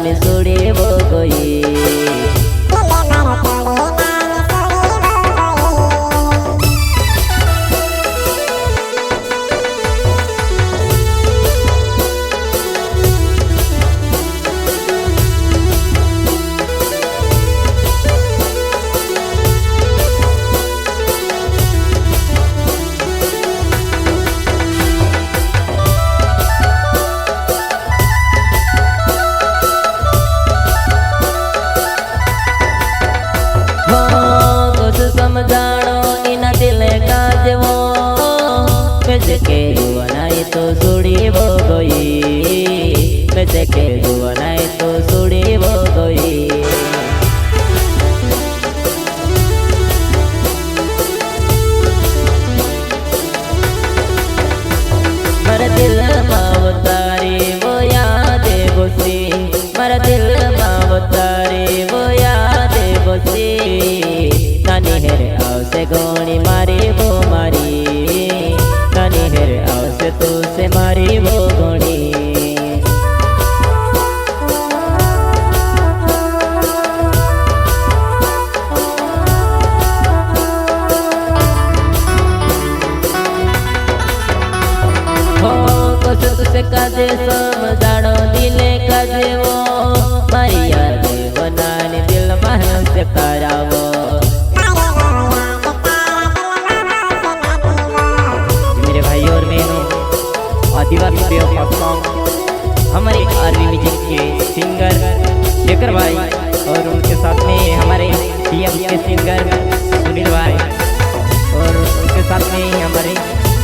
नानी सोड़ी वो कोई समझाणो इना दिल का जेवो के जुवनाई तो सुड़ी वो गई के जुवनाई तो सुड़ी वो गई मर दिल माँ तारी वो याद बसी मर दिल माँ तारी वो याद बसी नानी हेर आवसे गोणी मारी वो मारी नानी हेर आवसे तू से मारी वो गोणी हो कुछ तुसे काजे समझाणो दिले काजे वो मारी याद वो नानी दिल महल से करावो आदिवासी बेवफा सॉन्ग हमारे आरवी म्यूजिक के सिंगर शेखर भाई और उनके साथ में हमारे डीएम के सिंगर सुनील भाई और उनके साथ में हमारे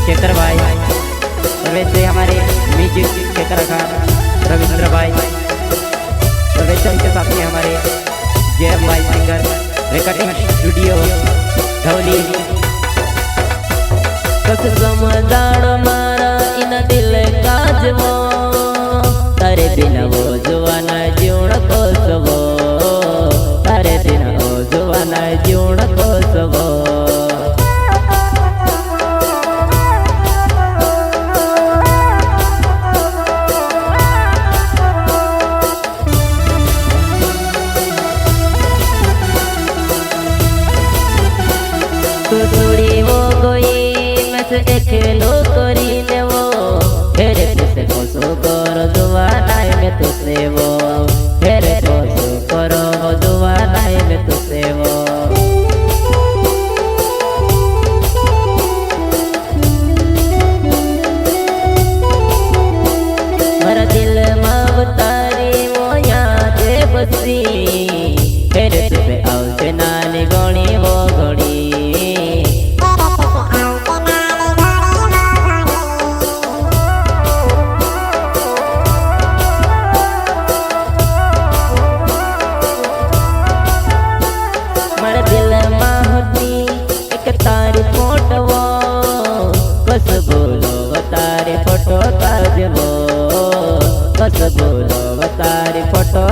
शेखर भाई और वैसे हमारे म्यूजिक शेखर खान रविंद्र भाई और वैसे उनके साथ में हमारे जयम भाई सिंगर रिकॉर्डिंग स्टूडियो धौली कस समझाणो मारा इन दिल काजवो तारे बिना वो जुवाना जीवन कोसवो तारे बिना वो जुवाना जीवन कोसवो तू सुड़ी वो कोई मैं से अकेलो करी देवो हेरे तुसे कोसो करो दुआ नाय में तुसे वो हेरे कोसो करो वो दुआ नाय में तुसे वो मरा दिल माँ तारी वो याद बसी हेरे तुसे आवसे नानी गोणी वो गोणी कस बोलो तारी फोटो काजवो कस बोलो तारी फोटो